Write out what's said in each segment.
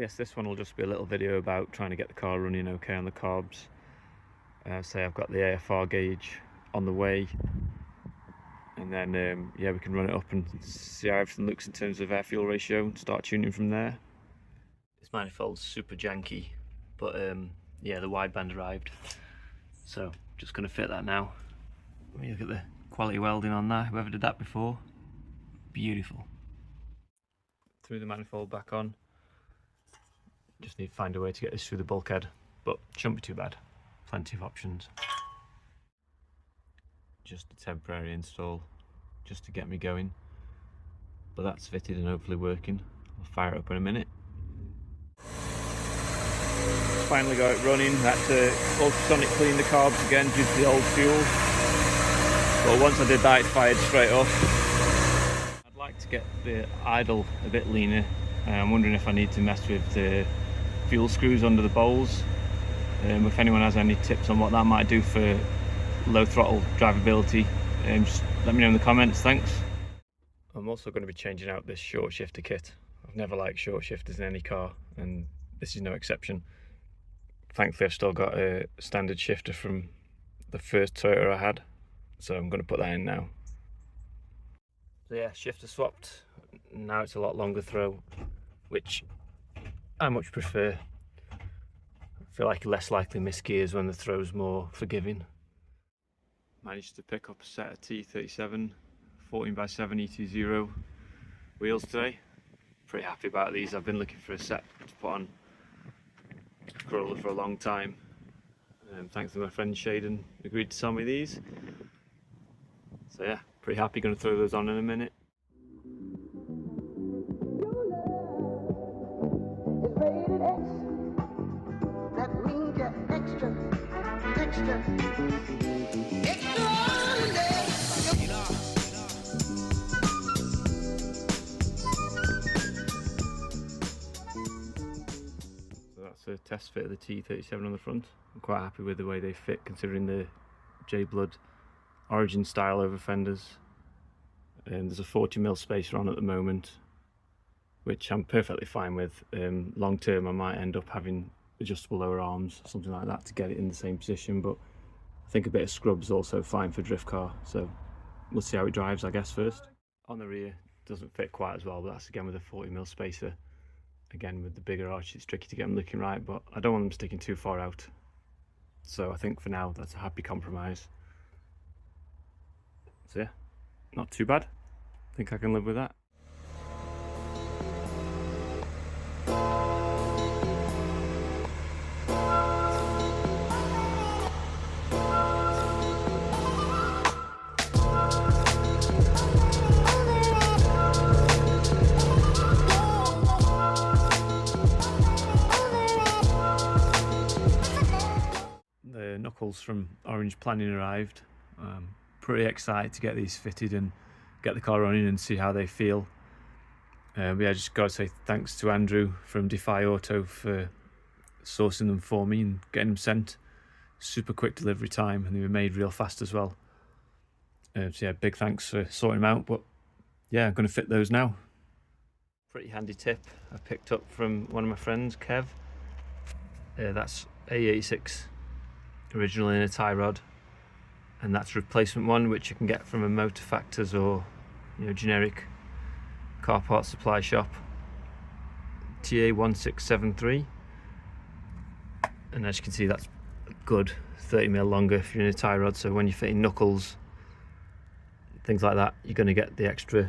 guess this one will just be a little video about trying to get the car running okay on the carbs. Say I've got the AFR gauge on the way, and then yeah, we can run it up and see how everything looks in terms of air fuel ratio and start tuning from there. This manifold's super janky, but yeah, the wideband arrived, so just going to fit that now. Let me look at the quality welding on that. Whoever did that before, beautiful. Threw the manifold back on. Just need to find a way to get this through the bulkhead, but shouldn't be too bad. Plenty of options. Just a temporary install, just to get me going. But that's fitted and hopefully working. I'll fire it up in a minute. Finally got it running. Had to ultrasonic clean the carbs again due to the old fuel. But once I did that, it fired straight up. I'd like to get the idle a bit leaner. I'm wondering if I need to mess with the fuel screws under the bowls. If anyone has any tips on what that might do for low throttle drivability, just let me know in the comments, thanks. I'm also going to be changing out this short shifter kit. I've never liked short shifters in any car, and this is no exception. Thankfully I've still got a standard shifter from the first Toyota I had, so I'm going to put that in now. So yeah, shifter swapped. Now it's a lot longer throw, which I much prefer. I feel like less likely miss gears when the throw's more forgiving. Managed to pick up a set of T37 14x7 E20 wheels today. Pretty happy about these. I've been looking for a set to put on Corolla for a long time. Thanks to my friend Shaden, agreed to sell me these. So yeah, pretty happy. Going to throw those on in a minute. So that's a test fit of the T37 on the front. I'm quite happy with the way they fit considering the J-Blood Origin style over fenders. There's a 40mm spacer on at the moment, which I'm perfectly fine with. Long term I might end up having adjustable lower arms, something like that, to get it in the same position, but I think a bit of scrub's also fine for drift car, so we'll see how it drives, I guess, first. On the rear, doesn't fit quite as well, but that's again with a 40mm spacer. Again, with the bigger arch, it's tricky to get them looking right, but I don't want them sticking too far out. So I think for now, that's a happy compromise. So yeah, not too bad. I think I can live with that. The Knuckles from Orange Planning arrived. Pretty excited to get these fitted and get the car running and see how they feel. Yeah, just got to say thanks to Andrew from Defy Auto for sourcing them for me and getting them sent. Super quick delivery time, and they were made real fast as well. So yeah, big thanks for sorting them out. But yeah, I'm going to fit those now. Pretty handy tip I picked up from one of my friends, Kev. That's AE86 original inner tie rod, and that's a replacement one which you can get from a Motor Factors or generic car parts supply shop. TA1673, and as you can see, that's a good 30mm longer if you're in a tie rod, so when you're fitting knuckles, things like that, you're going to get the extra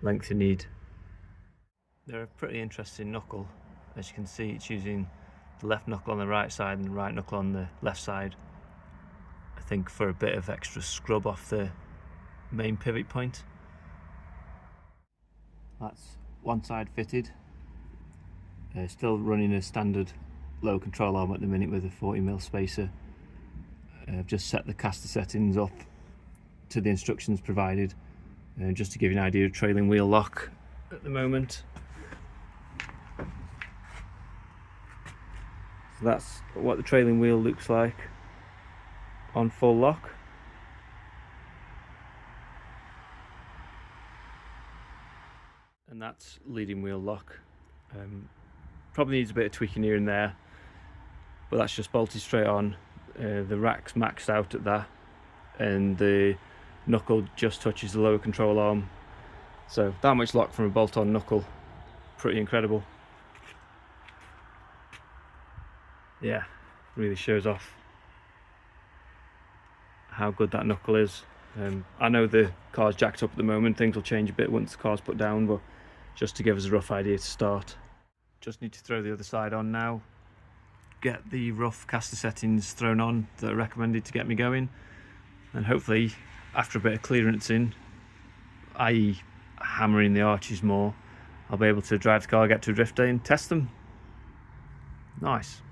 length you need. They're a pretty interesting knuckle. As you can see, it's using the left knuckle on the right side and the right knuckle on the left side, I think for a bit of extra scrub off the main pivot point. That's one side fitted. Still running a standard low control arm at the minute with a 40mm spacer. I've just set the caster settings up to the instructions provided, just to give you an idea of trailing wheel lock at the moment. So that's what the trailing wheel looks like on full lock. And that's leading wheel lock. probably needs a bit of tweaking here and there, but that's just bolted straight on. The rack's maxed out at that, and the knuckle just touches the lower control arm, so that much lock from a bolt-on knuckle, pretty incredible. Yeah, really shows off how good that knuckle is. I know the car's jacked up at the moment, things will change a bit once the car's put down, but just to give us a rough idea to start. Just need to throw the other side on now, get the rough caster settings thrown on that are recommended to get me going, and hopefully after a bit of clearance in, i.e. hammering the arches more, I'll be able to drive the car, get to a drift day and test them. Nice.